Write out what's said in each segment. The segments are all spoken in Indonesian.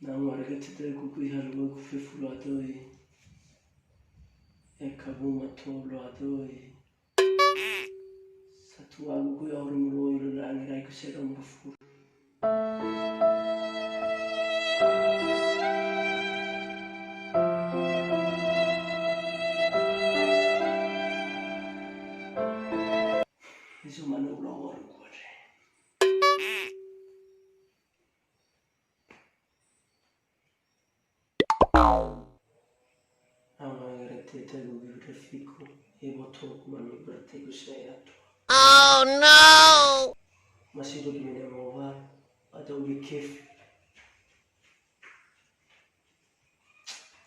Namuharakati kuku halwa kufefulu atoi ekabuma tolo atoi satu agu ku ya orang mulo ilu langi rai kusera murufuru isu mana ulo orang kuare Teta gubi rafiko botou mami berarti saya tu. Oh no! Masih do gimana mau atau bikif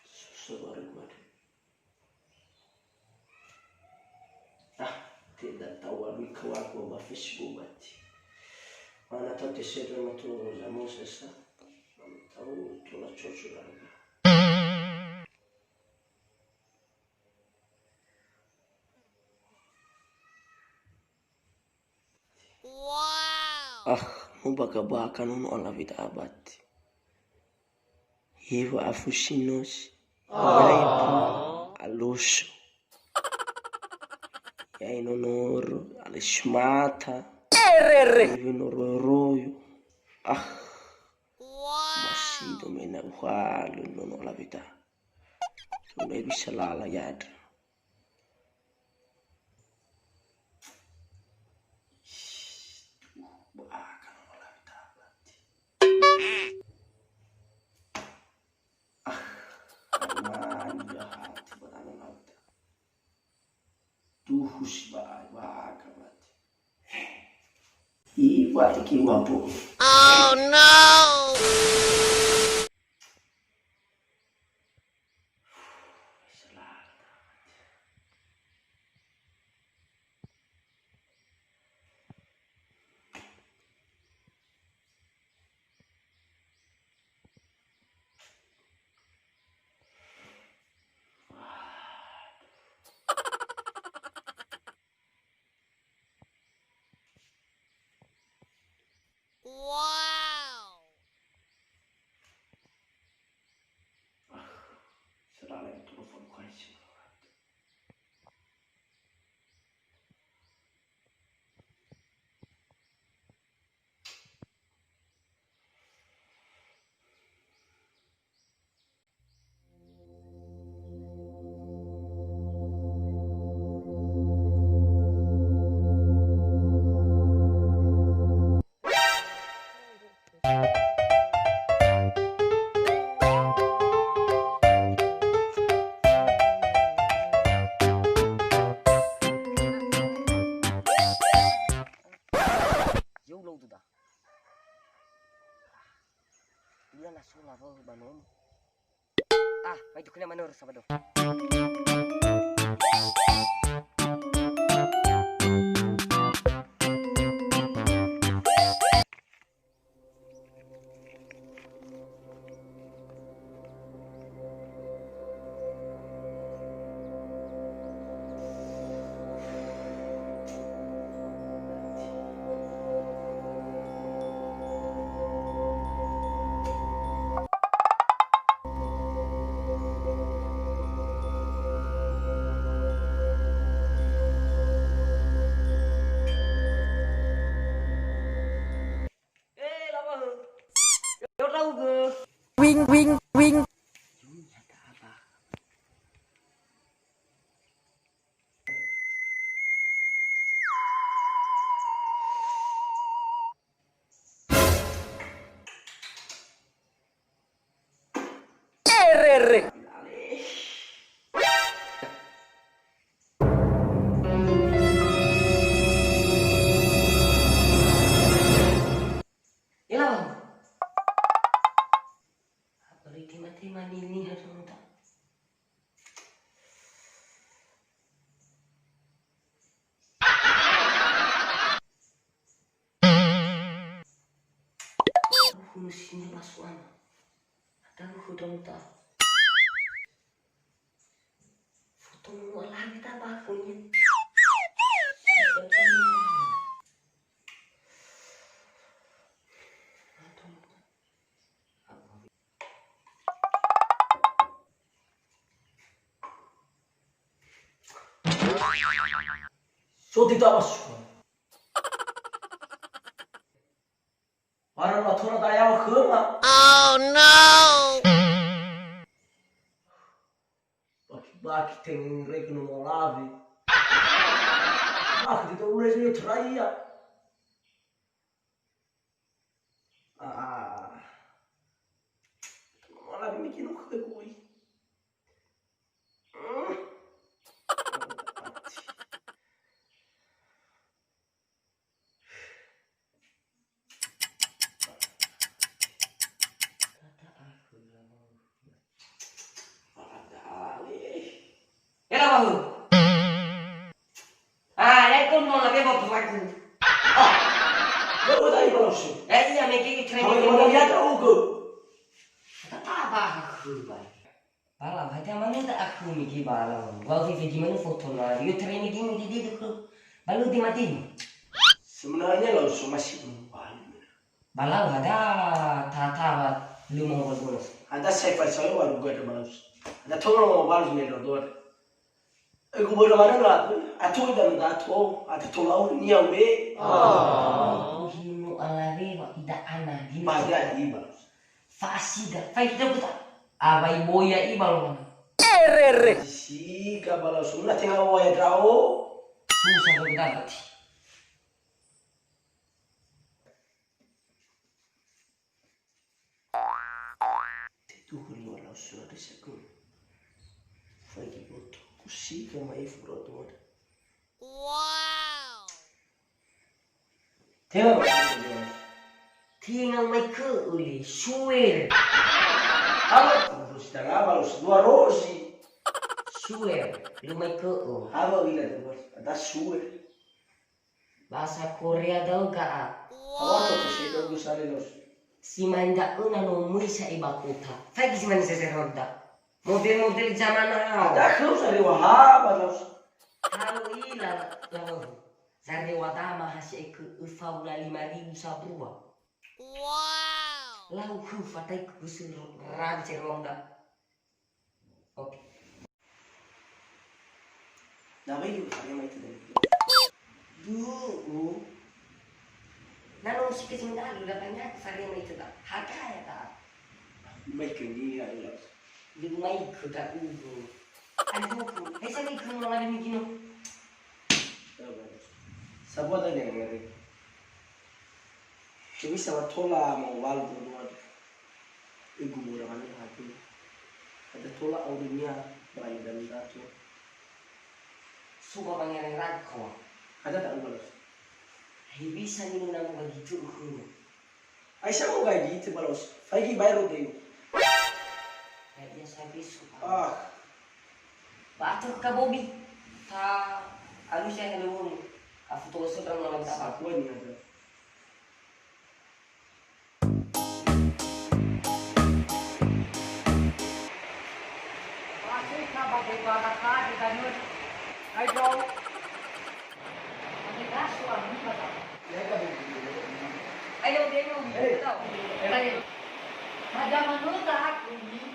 susah banget. Tidak tahu abi kawaku ba Facebook mati. Mana tahu teser matu zamu sesa. Tahu tu la chocho lagi. Mubaka nun ola vida abati. Hivo afushinos. Alusho. Yainonoro alishmata. Vinoroyo. Masido mena uhalo non ola vida. Tunai bisa lala yadra. Tuhus baga mati. Iwa iki wapo. Oh no. Wow. Será que telepon quase. May dukun na manur Sabado. Mati-mati ini harus muntah. Fungsinya pasukan. Ada udah muntah. Foto lagi tak bakunya. So tidak masuk. Para thora daya khma. Oh no. Baki teng regno molavi. Baki to regno traia. Molavi mikino khe koi. Con non l'avevo fatto. Oh, dove dai conosci? Io mi chiedi tre minuti. Ma non ada ugo. Apa aku, Bay? Bala, hati mana tak aku mikir bala. Gua sih gimana foto lah. Yo tre minuti di itu. Balu dimatiin. Sebenarnya lo masih balu. Bala ada tata lu mau bonus. Ada saya percaya baru gue ada bonus. Ada tolong mau bonus nih lo. Aku baru mana lah, atau dan atau tolong ni awe. Hinu alari tidak anak gini. Pada iba. Fasida, fasida buta. Abai boya iba loh. Si kabala sunnah tengah boya kau. Susah tu dapat. Itu keluar sudah disebut. Fagi butuh. Kusi kama ifuro tuh. Wow. Tinggal mereka uli suer. Apa terus dah baru dua rosi. Suer, lu mereka apa bila tu ada suer. Bahasa Korea tahu gak? Apa tu sih tu gusari los. Si manda una no muy sa iba kota. Fagi si manda seseronda. Model-model zaman now. Ada kau sari wahab atau? Kalau ila lawan. Sari wata mahasiswa ke ufaula 5.000 sabrua. Wow. Lalu ku fatai ku suruh rancer ronda. Oke. Nama itu sari mai tu. Du. Nano si kesingal udah banyak sari mai tu tak. Harga ya tak. Mai kendi ya Allah. Lumai kuda ugo. Aduh, esa ni kau lagi mikino. Sabuat ada yang ngeri. Cuma sama tola mau wal buat. Ibu murah kan hati. Ada tola aurinya bayi dan ratu. Suka pangeran rako. Ada tak balas? Bisa ni nama begitu aku. Aisyah mau gaji itu balas. Fagi bayar deh. Ya saya suka. Batuk ke Bobby. Alus saya hello. Aku tuh sedang malam tak aku ni ada. Masih nak pakai bakat di kanun. Ayo. Ada kasuan ni kata. Ya kan. Ayo dia mau tahu. Ayo. Ada manusia aku ni.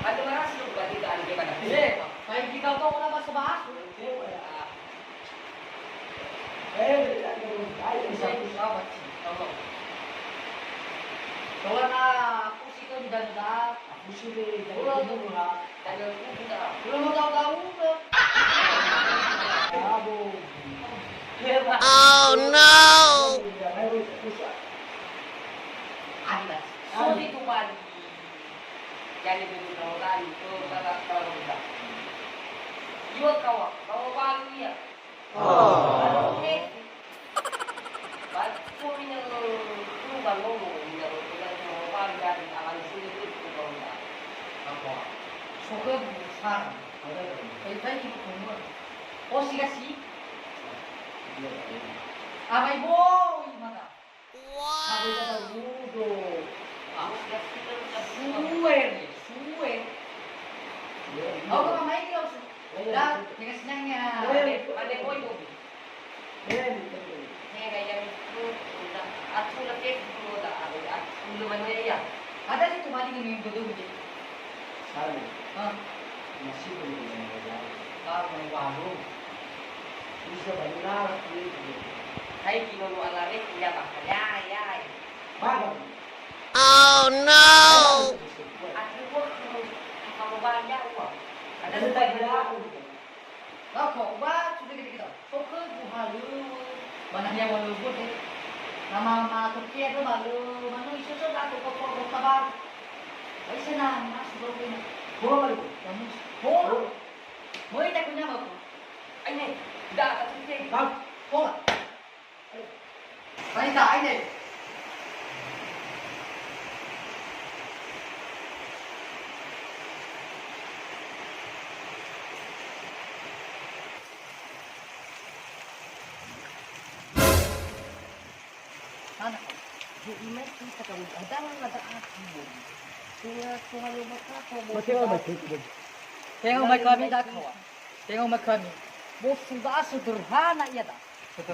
Ada mana sih buat kita ada di mana? Kayak kita tahu apa sebab? Ayo bisa apa sih? Kawan aku sih kan udah aku sih udah murah. Ada udah. Belum mau tahu udah. Abu. Oh no! Anda. So itu pagi. Jadi begitu kali itu kalau udah. Juga kau baru ya. Oh. Baru ini lu bangun ini kalau baru dari awal sulit itu kau udah. Apa? Suka besar. Kayak itu kumur. Oh sih kasih. Amai boy mana? Aku kata budo. Aku kasih suwe. Aku kan main kau. Dah, jangan senangnya. Ada boy boy. Ini kayak itu udah. Aku lagi itu udah. Aku belum mana ya? Ada sih cuma ini minggu tu begitu. Sabe? Ah, Masih belum ada. main warung. Bisa benar itu. Hai kilo lu alare ya pak. Ya. Bagus. Oh no! Aku pun kamu banyak uang. Ada Ada sebaik berapa? Lah kok ba sudah kita. Sok ku halu. Banaknya walu buat deh. Nama Turki itu baru mana isu tu dah kok kabar. Ai sana mas baru ini. Boleh. Kamu oh. Mau tak punya apa? Ini dah tak cuci. Bang, Oh. Ini tak ini. Mana? jadi mesti sekali ada aku. Tuhan lu berkata. Masih ada betul. Tengok mai kami dah kawan. Tengok mai kami. Bos sudah sederhana ya dah.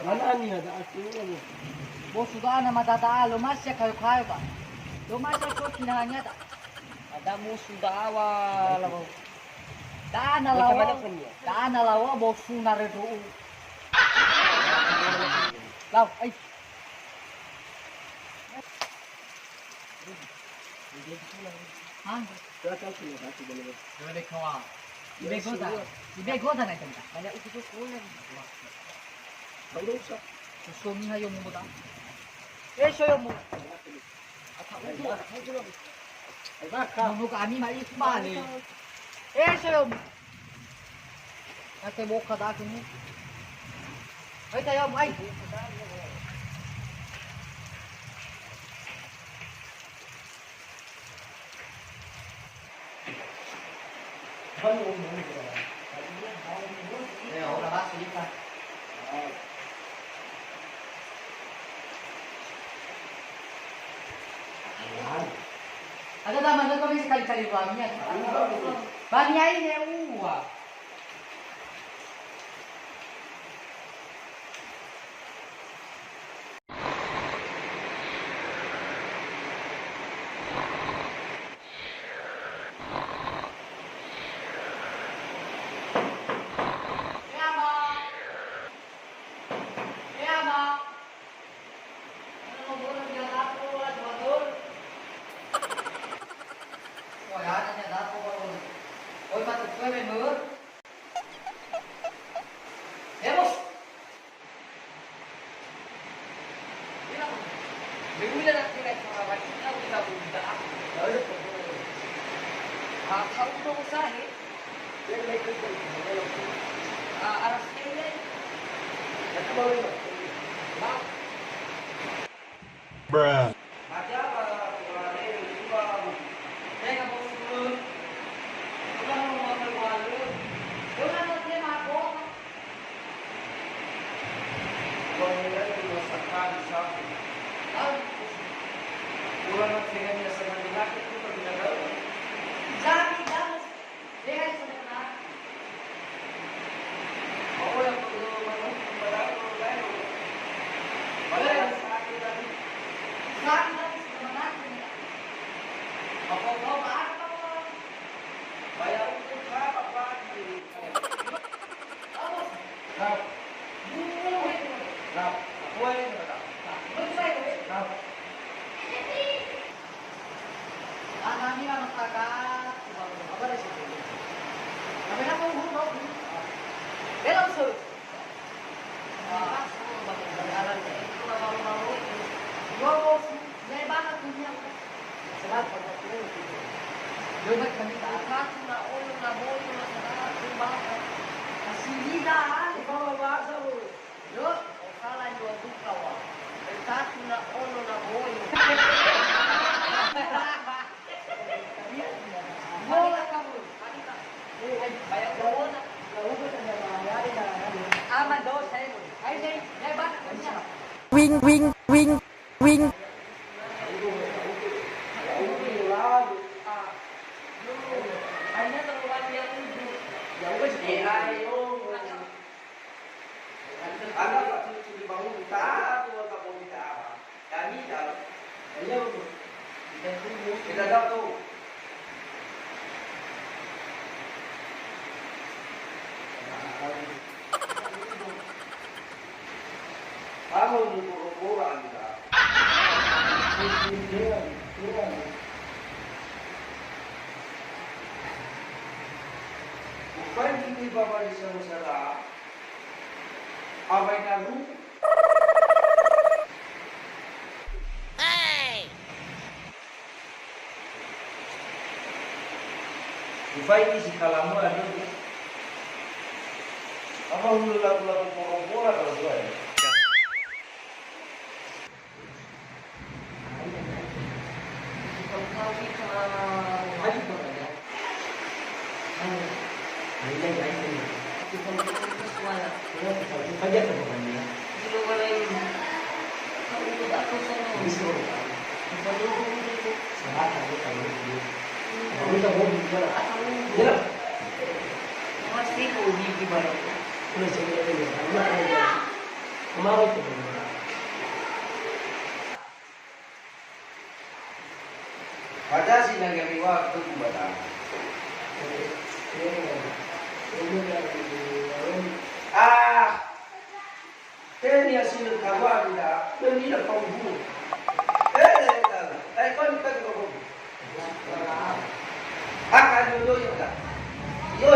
Mana ni ada aku ni. Bos sudah ana mata dah lo masih kayu ba. Lo masih so kinanya dah. Ada musuh dah awal. Dah na lawa. Dah na lawa bos sunar itu. Lau, ai. Ah, Berapa kilo aku boleh. boleh kawan. Ibe goda na tanda. Banyak itu kulan. Kalau usah. Susungi hayo mo ta. Shoyo mo. Ay baka. Kamu kami mali bali. Shoyo mo. Ate mo kada ko mo. Ay tayo mo ay. Kalau mau ni kita. Ora ba silita. Ada naman na kami sekali-kali bangnya. Bangnya ini uwa. Ôi mà tụi quay về mưa. Vemos. Mình đã đặt cái này cho bạn chúng ta đã đỡ được rồi. Không xa hết. Arah sini. Bruh. Mati apa? Ada yang dua. Saya mau turun. Udah mau keluar. Udah mau dia mau. Kau ni lagi masakan satu. Pulang dengan dia senang lagi itu berbeda. Jangan. Dia sudah. Oh yang perlu mana? Berapa lain? Boleh sakit tadi. Jangan sebenarnya. Apa kau apa? Bayar itu berapa pagi? Apa? Berapa? Dulu itu. Berapa? Apa yang berapa? Berapa itu? Berapa? Manani ka masagat. Apa rin siya? Kami na kung hulog. Belong sir. Yo, may bakit niya. Salamat po. Yo, nagkamita. Kaso na ulo na boyo na sa bakit. Kasilida ha. Ikaw mabasa mo. Yo, kala nyo ang dukawa. Kaso na ulo na boyo. Manila ka mo. Manila. Bayaw ko na. Ama do saya mo. Ay, may bakit niya. Wing, wing, wing, wing. Kita dapat tu. Ako nagpupura kita. Bukan hindi ba ba isang masara? Abay na rin. Hey! Bukan ini si kalamu ada. Apa hulu lagu-lagu pura-pura kalau gue? Ada sih nagari waktu kubata. Teni asin kawan dah, beli dah kau bu. Kau ni tak kau bu. Akan yo yo dah. Yo.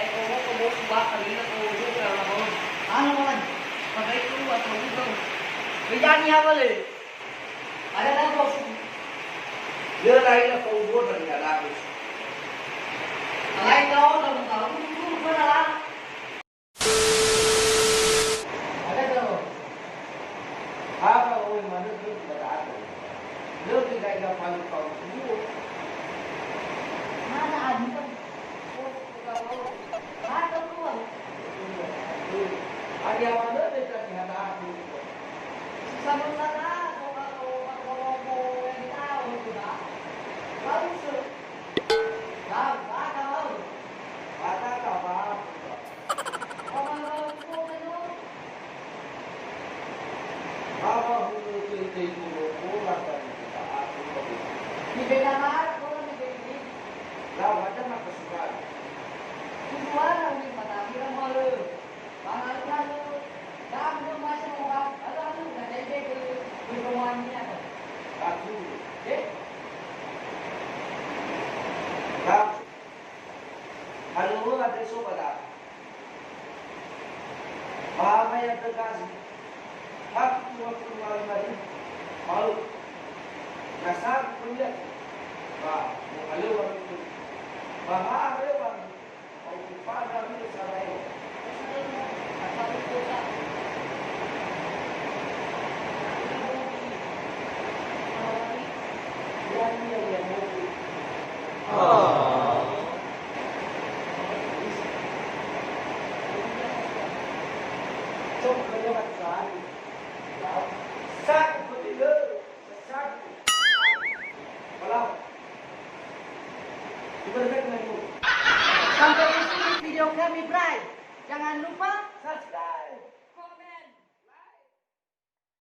Ay kung mo suba kanina ko ulo ka na mo. Ano man? Pagay ko at ulo. Biyan niya wala. Ada na ko. Dia lain lah kau bu dan tidak lapis. Alay daw ng tao. Ko na lang. Ada daw. Apa oi mana tu berada. Dia tidak ada paling kau bu. Mana adi ka? Ano ko? Ada mana dia tak ada aku. Sa mga na ko ang tao ko ba? Bagus. Baka mo. Kata kau apa? Apa hulu itu pulang dan kita aku kau. Bibig naman, ko na bibig. Lah macam nak kesukaan. Tujuan ang may matami ng malo. Pangalan dam mo masya mo ba? Ano na dede ko gumawa niya ko. Aku. Eh? Kau. Kalau ada sobat. Apa yang terkasih? Aku waktu malam tadi malu. Nasab punya. Wah, kalau orang itu bahaya bang. Kau pada itu sarai. Sampai di sini video kami, Bray. Jangan lupa subscribe.